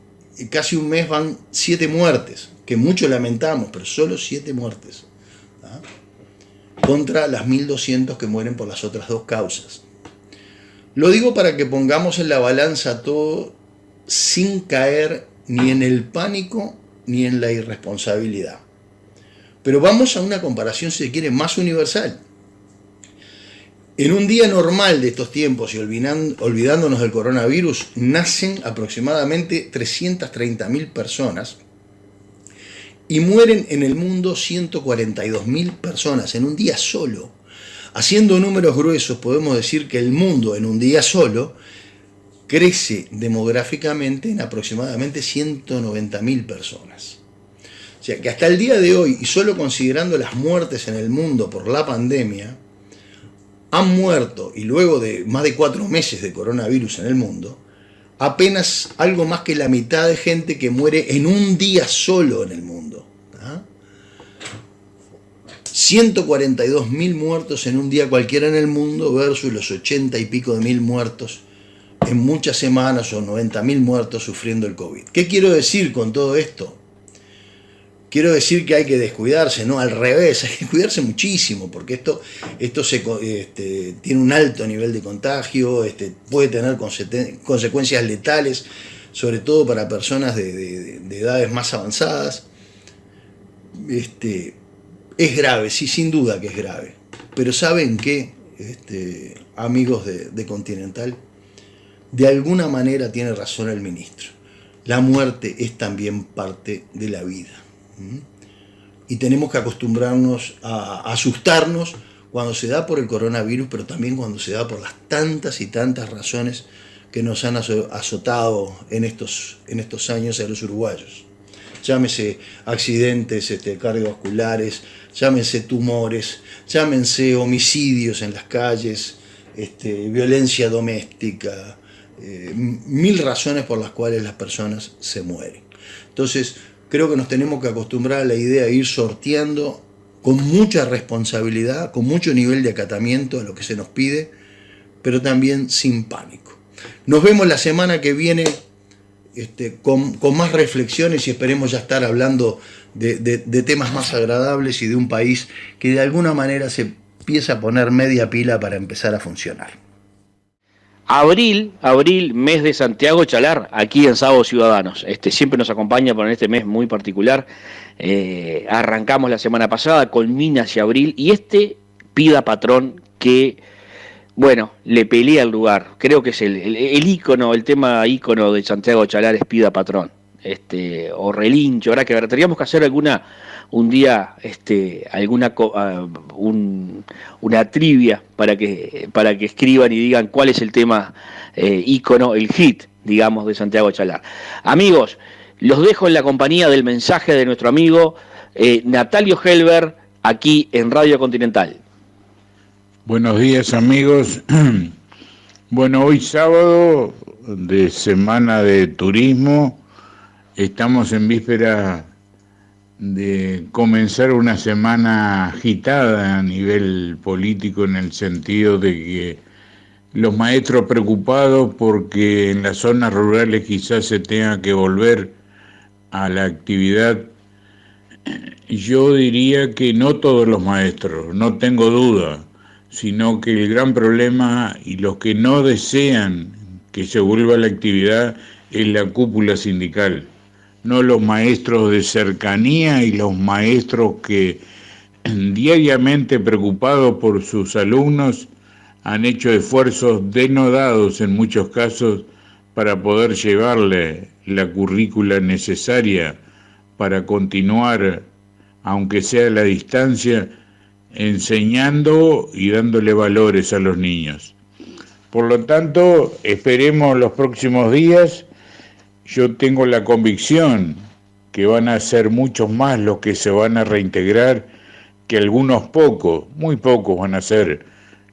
un mes van 7 muertes, que mucho lamentamos, pero solo 7 muertes, ¿ah? Contra las 1.200 que mueren por las otras dos causas. Lo digo para que pongamos en la balanza todo sin caer ni en el pánico ni en la irresponsabilidad. Pero vamos a una comparación, si se quiere, más universal. En un día normal de estos tiempos y olvidándonos del coronavirus, nacen aproximadamente 330.000 personas y mueren en el mundo 142.000 personas en un día solo. Haciendo números gruesos, podemos decir que el mundo en un día solo crece demográficamente en aproximadamente 190.000 personas. O sea que hasta el día de hoy, y solo considerando las muertes en el mundo por la pandemia, han muerto, y luego de más de 4 meses de coronavirus en el mundo, apenas algo más que la mitad de gente que muere en un día solo en el mundo. 142.000 muertos en un día cualquiera en el mundo versus los 80 y pico de mil muertos en muchas semanas, o 90.000 muertos sufriendo el COVID. ¿Qué quiero decir con todo esto? Quiero decir que hay que descuidarse, no, al revés, hay que cuidarse muchísimo, porque esto tiene un alto nivel de contagio, puede tener consecuencias letales, sobre todo para personas de edades más avanzadas. Es grave, sí, sin duda que es grave, pero ¿saben qué, amigos de Continental? De alguna manera tiene razón el ministro. La muerte es también parte de la vida. Y tenemos que acostumbrarnos a asustarnos cuando se da por el coronavirus, pero también cuando se da por las tantas y tantas razones que nos han azotado en estos años a los uruguayos. Llámese accidentes cardiovasculares, llámense tumores, llámense homicidios en las calles, violencia doméstica, 1000 razones por las cuales las personas se mueren. Entonces, creo que nos tenemos que acostumbrar a la idea de ir sorteando con mucha responsabilidad, con mucho nivel de acatamiento a lo que se nos pide, pero también sin pánico. Nos vemos la semana que viene con más reflexiones, y esperemos ya estar hablando de temas más agradables y de un país que de alguna manera se empieza a poner media pila para empezar a funcionar. Abril, mes de Santiago Chalar, aquí en Sábado Ciudadanos. Siempre nos acompaña por este mes muy particular. Arrancamos la semana pasada, culmina hacia abril, y pida patrón que, bueno, le pelea el lugar. Creo que es el ícono, el tema ícono de Santiago Chalar es pida patrón. O relincho. Ahora que tendríamos que hacer un día una trivia para que escriban y digan cuál es el tema ícono, el hit, digamos, de Santiago Chalar. Amigos, los dejo en la compañía del mensaje de nuestro amigo Natalio Helber, aquí en Radio Continental. Buenos días, amigos. Bueno, hoy sábado de Semana de Turismo. Estamos en víspera de comenzar una semana agitada a nivel político, en el sentido de que los maestros preocupados porque en las zonas rurales quizás se tenga que volver a la actividad. Yo diría que no todos los maestros, no tengo duda, sino que el gran problema y los que no desean que se vuelva a la actividad es la cúpula sindical, no los maestros de cercanía y los maestros que diariamente preocupados por sus alumnos han hecho esfuerzos denodados en muchos casos para poder llevarle la currícula necesaria para continuar, aunque sea a la distancia, enseñando y dándole valores a los niños. Por lo tanto, esperemos los próximos días. Yo tengo la convicción que van a ser muchos más los que se van a reintegrar, que algunos pocos, muy pocos van a ser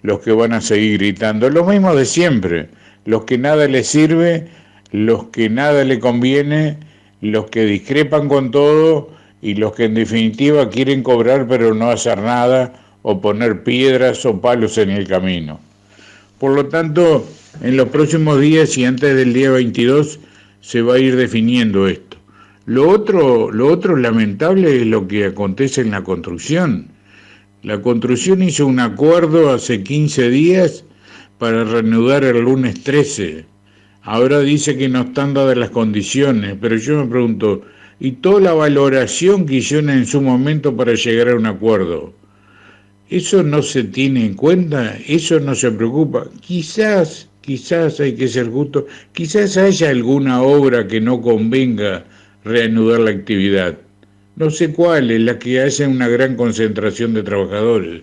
los que van a seguir gritando. Lo mismo de siempre, los que nada les sirve, los que nada le conviene, los que discrepan con todo y los que en definitiva quieren cobrar pero no hacer nada o poner piedras o palos en el camino. Por lo tanto, en los próximos días y antes del día 22 se va a ir definiendo esto. Lo otro lamentable es lo que acontece en la construcción. La construcción hizo un acuerdo hace 15 días para reanudar el lunes 13. Ahora dice que no están dadas las condiciones, pero yo me pregunto, ¿y toda la valoración que hicieron en su momento para llegar a un acuerdo? ¿Eso no se tiene en cuenta? ¿Eso no se preocupa? Quizás hay que ser justo, quizás haya alguna obra que no convenga reanudar la actividad. No sé cuál, es la que haya una gran concentración de trabajadores,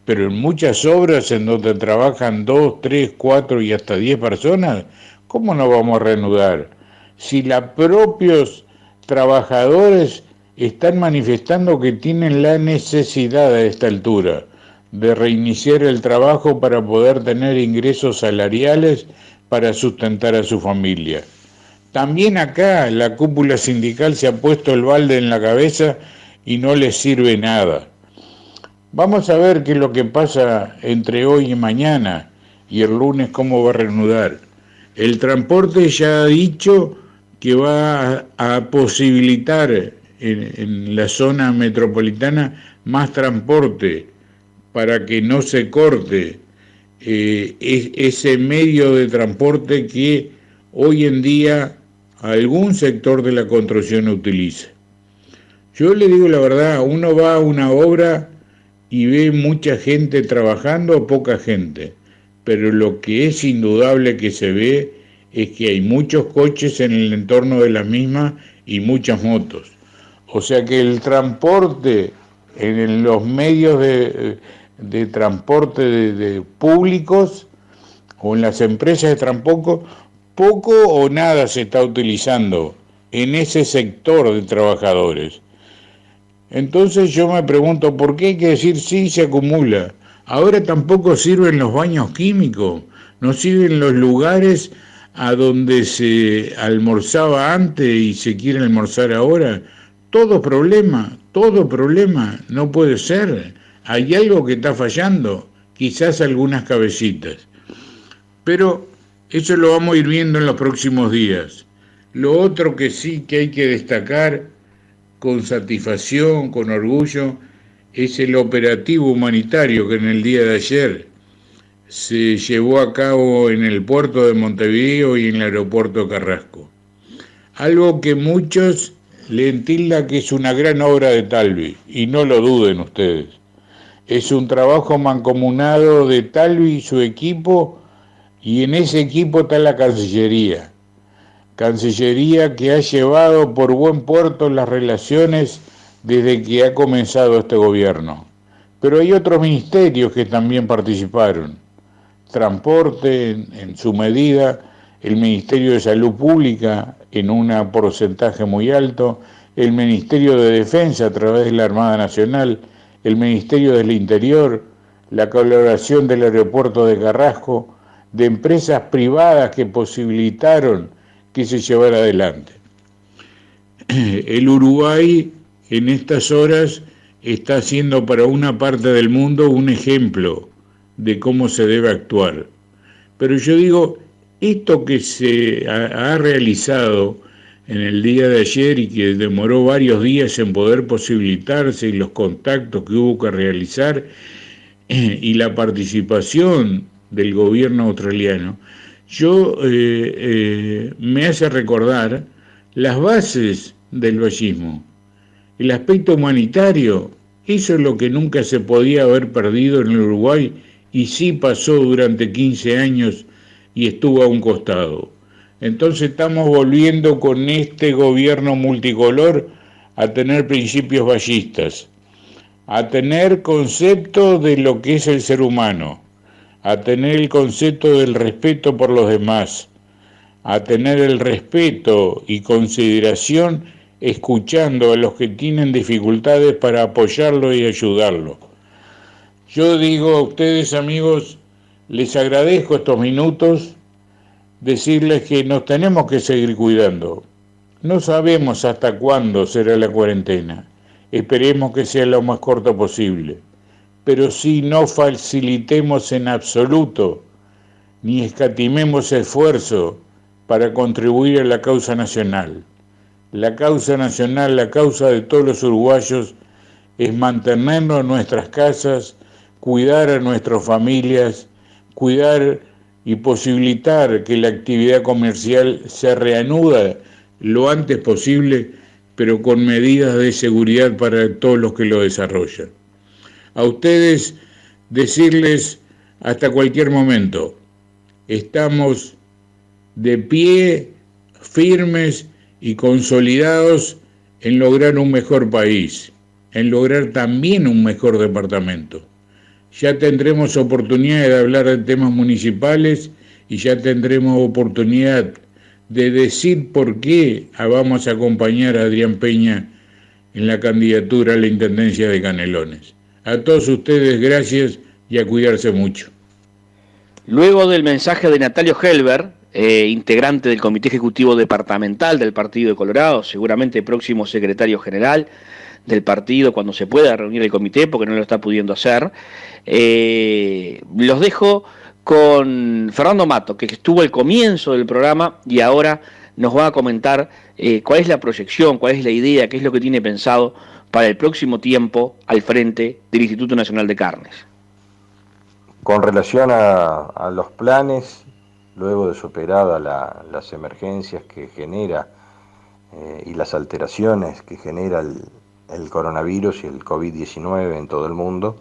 pero en muchas obras en donde trabajan 2, 3, 4 y hasta 10 personas, ¿cómo no vamos a reanudar? Si los propios trabajadores están manifestando que tienen la necesidad a esta altura de reiniciar el trabajo para poder tener ingresos salariales para sustentar a su familia. También acá la cúpula sindical se ha puesto el balde en la cabeza y no les sirve nada. Vamos a ver qué es lo que pasa entre hoy y mañana y el lunes cómo va a reanudar. El transporte ya ha dicho que va a posibilitar en la zona metropolitana más transporte para que no se corte ese medio de transporte que hoy en día algún sector de la construcción utiliza. Yo le digo la verdad, uno va a una obra y ve mucha gente trabajando o poca gente, pero lo que es indudable que se ve es que hay muchos coches en el entorno de la misma y muchas motos. O sea que el transporte en los medios de transporte de públicos o en las empresas de transporte, poco o nada se está utilizando en ese sector de trabajadores. Entonces yo me pregunto, ¿por qué hay que decir sí se acumula? Ahora tampoco sirven los baños químicos, no sirven los lugares a donde se almorzaba antes y se quiere almorzar ahora. Todo problema, no puede ser. Hay algo que está fallando, quizás algunas cabecitas. Pero eso lo vamos a ir viendo en los próximos días. Lo otro que sí que hay que destacar con satisfacción, con orgullo, es el operativo humanitario que en el día de ayer se llevó a cabo en el puerto de Montevideo y en el aeropuerto de Carrasco. Algo que muchos le tildan que es una gran obra de Talvi, y no lo duden ustedes. Es un trabajo mancomunado de Talvi y su equipo, y en ese equipo está la Cancillería que ha llevado por buen puerto las relaciones desde que ha comenzado este gobierno. Pero hay otros ministerios que también participaron. Transporte en su medida, el Ministerio de Salud Pública en un porcentaje muy alto, el Ministerio de Defensa a través de la Armada Nacional, el Ministerio del Interior, la colaboración del aeropuerto de Carrasco, de empresas privadas que posibilitaron que se llevara adelante. El Uruguay en estas horas está siendo para una parte del mundo un ejemplo de cómo se debe actuar. Pero yo digo, esto que se ha realizado en el día de ayer y que demoró varios días en poder posibilitarse, y los contactos que hubo que realizar y la participación del gobierno australiano, me hace recordar las bases del vallismo. El aspecto humanitario, eso es lo que nunca se podía haber perdido en el Uruguay y sí pasó durante 15 años y estuvo a un costado. Entonces estamos volviendo con este gobierno multicolor a tener principios vallistas, a tener concepto de lo que es el ser humano, a tener el concepto del respeto por los demás, a tener el respeto y consideración escuchando a los que tienen dificultades para apoyarlo y ayudarlo. Yo digo a ustedes, amigos, les agradezco estos minutos, decirles que nos tenemos que seguir cuidando. No sabemos hasta cuándo será la cuarentena. Esperemos que sea lo más corto posible. Pero sí no facilitemos en absoluto, ni escatimemos esfuerzo para contribuir a la causa nacional. La causa nacional, la causa de todos los uruguayos, es mantenernos en nuestras casas, cuidar a nuestras familias, cuidar y posibilitar que la actividad comercial se reanude lo antes posible, pero con medidas de seguridad para todos los que lo desarrollan. A ustedes decirles hasta cualquier momento, estamos de pie, firmes y consolidados en lograr un mejor país, en lograr también un mejor departamento. Ya tendremos oportunidad de hablar de temas municipales y ya tendremos oportunidad de decir por qué vamos a acompañar a Adrián Peña en la candidatura a la Intendencia de Canelones. A todos ustedes, gracias y a cuidarse mucho. Luego del mensaje de Natalio Helber, integrante del Comité Ejecutivo Departamental del Partido de Colorado, seguramente próximo secretario general del partido cuando se pueda reunir el comité, porque no lo está pudiendo hacer, los dejo con Fernando Mato, que estuvo al comienzo del programa y ahora nos va a comentar cuál es la proyección, cuál es la idea, qué es lo que tiene pensado para el próximo tiempo al frente del Instituto Nacional de Carnes. Con relación a los planes, luego de superadas las emergencias que genera y las alteraciones que genera el coronavirus y el COVID-19 en todo el mundo,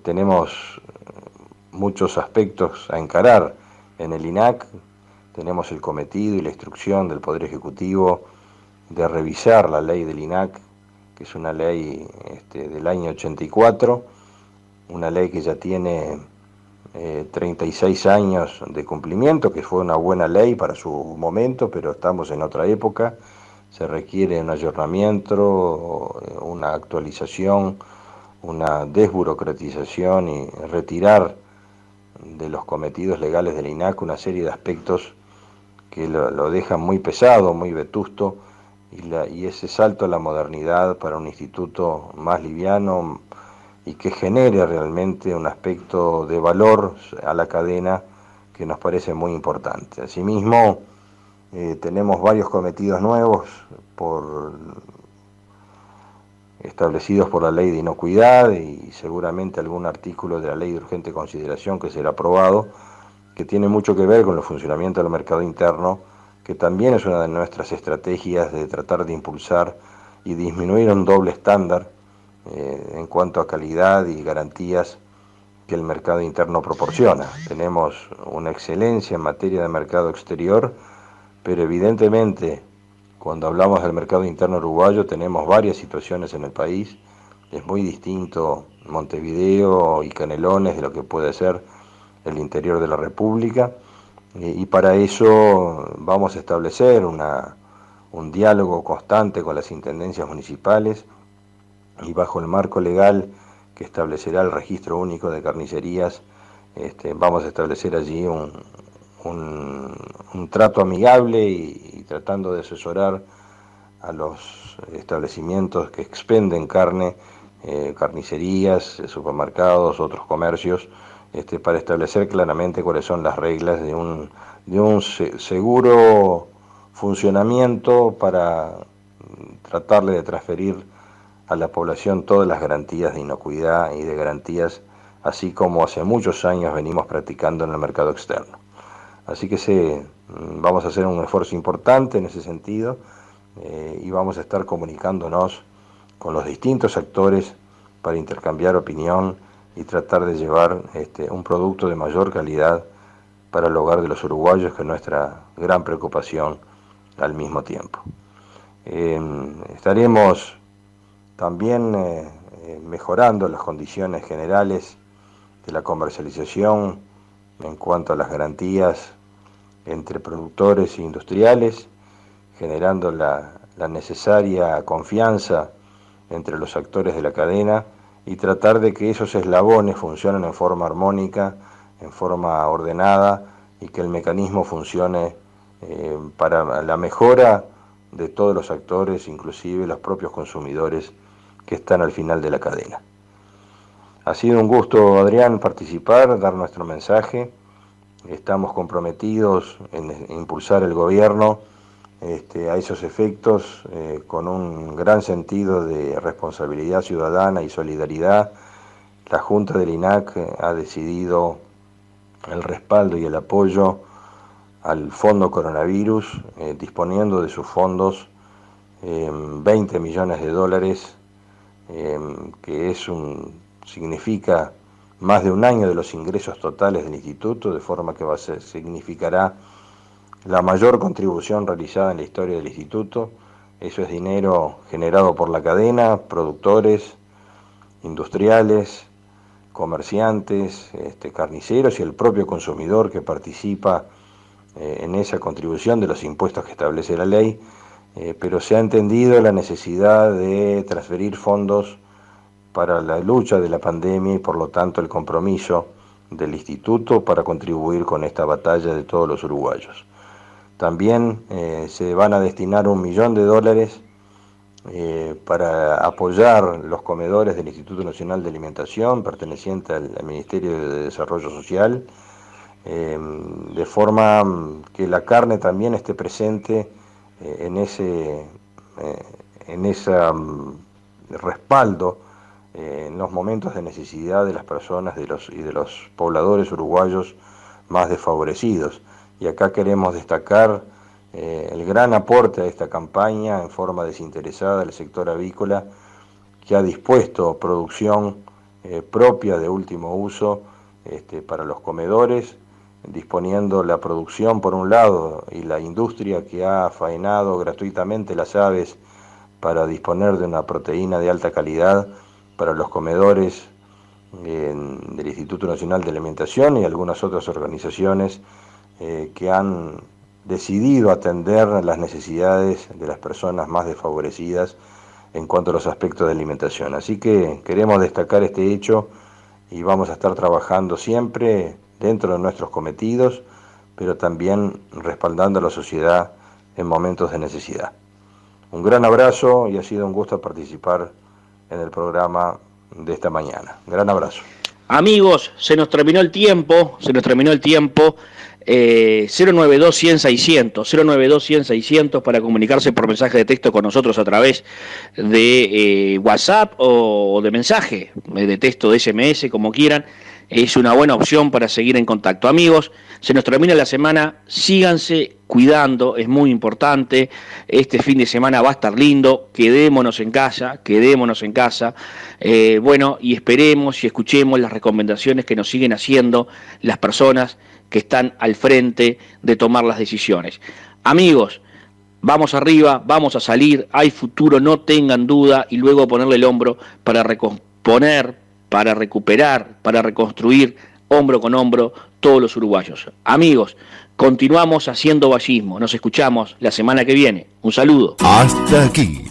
tenemos muchos aspectos a encarar en el INAC. Tenemos el cometido y la instrucción del Poder Ejecutivo de revisar la ley del INAC, que es una ley del año 84, una ley que ya tiene 36 años de cumplimiento, que fue una buena ley para su momento, pero estamos en otra época. Se requiere un ayornamiento, una actualización, una desburocratización y retirar de los cometidos legales del INAC una serie de aspectos que lo dejan muy pesado, muy vetusto, y ese salto a la modernidad para un instituto más liviano y que genere realmente un aspecto de valor a la cadena que nos parece muy importante. Asimismo, tenemos varios cometidos nuevos establecidos por la ley de inocuidad y seguramente algún artículo de la ley de urgente consideración que será aprobado, que tiene mucho que ver con el funcionamiento del mercado interno, que también es una de nuestras estrategias de tratar de impulsar y disminuir un doble estándar en cuanto a calidad y garantías que el mercado interno proporciona. Tenemos una excelencia en materia de mercado exterior, pero evidentemente cuando hablamos del mercado interno uruguayo tenemos varias situaciones en el país. Es muy distinto Montevideo y Canelones de lo que puede ser el interior de la República, y para eso vamos a establecer un diálogo constante con las intendencias municipales y bajo el marco legal que establecerá el registro único de carnicerías vamos a establecer allí un trato amigable y tratando de asesorar a los establecimientos que expenden carne, carnicerías, supermercados, otros comercios, para establecer claramente cuáles son las reglas de un seguro funcionamiento para tratarle de transferir a la población todas las garantías de inocuidad y de garantías, así como hace muchos años venimos practicando en el mercado externo. Así que vamos a hacer un esfuerzo importante en ese sentido y vamos a estar comunicándonos con los distintos actores para intercambiar opinión y tratar de llevar un producto de mayor calidad para el hogar de los uruguayos, que es nuestra gran preocupación al mismo tiempo. Estaremos también mejorando las condiciones generales de la comercialización en cuanto a las garantías entre productores e industriales, generando la necesaria confianza entre los actores de la cadena y tratar de que esos eslabones funcionen en forma armónica, en forma ordenada y que el mecanismo funcione para la mejora de todos los actores, inclusive los propios consumidores que están al final de la cadena. Ha sido un gusto, Adrián, participar, dar nuestro mensaje. Estamos comprometidos en impulsar el gobierno a esos efectos con un gran sentido de responsabilidad ciudadana y solidaridad. La Junta del INAC ha decidido el respaldo y el apoyo al Fondo Coronavirus, disponiendo de sus fondos 20 millones de dólares, que significa más de un año de los ingresos totales del instituto, de forma que significará la mayor contribución realizada en la historia del instituto. Eso es dinero generado por la cadena, productores, industriales, comerciantes, carniceros y el propio consumidor que participa en esa contribución de los impuestos que establece la ley, pero se ha entendido la necesidad de transferir fondos para la lucha de la pandemia y por lo tanto el compromiso del instituto para contribuir con esta batalla de todos los uruguayos. También se van a destinar $1 millón para apoyar los comedores del Instituto Nacional de Alimentación, perteneciente al Ministerio de Desarrollo Social, de forma que la carne también esté presente en ese respaldo en los momentos de necesidad de las personas y de los pobladores uruguayos más desfavorecidos. Y acá queremos destacar el gran aporte a esta campaña en forma desinteresada del sector avícola, que ha dispuesto producción propia de último uso para los comedores, disponiendo la producción por un lado y la industria que ha faenado gratuitamente las aves para disponer de una proteína de alta calidad para los comedores del Instituto Nacional de Alimentación y algunas otras organizaciones que han decidido atender las necesidades de las personas más desfavorecidas en cuanto a los aspectos de alimentación. Así que queremos destacar este hecho y vamos a estar trabajando siempre dentro de nuestros cometidos, pero también respaldando a la sociedad en momentos de necesidad. Un gran abrazo y ha sido un gusto participar en el programa de esta mañana. Gran abrazo. Amigos, se nos terminó el tiempo. 092-100-600, 092-100-600 para comunicarse por mensaje de texto con nosotros a través de WhatsApp o de mensaje de texto, de SMS, como quieran. Es una buena opción para seguir en contacto. Amigos, se nos termina la semana, síganse cuidando, es muy importante. Este fin de semana va a estar lindo, quedémonos en casa. Bueno, y esperemos y escuchemos las recomendaciones que nos siguen haciendo las personas que están al frente de tomar las decisiones. Amigos, vamos arriba, vamos a salir, hay futuro, no tengan duda, y luego ponerle el hombro para recomponer, para recuperar, para reconstruir, hombro con hombro, todos los uruguayos. Amigos, continuamos haciendo vallismo. Nos escuchamos la semana que viene. Un saludo. Hasta aquí,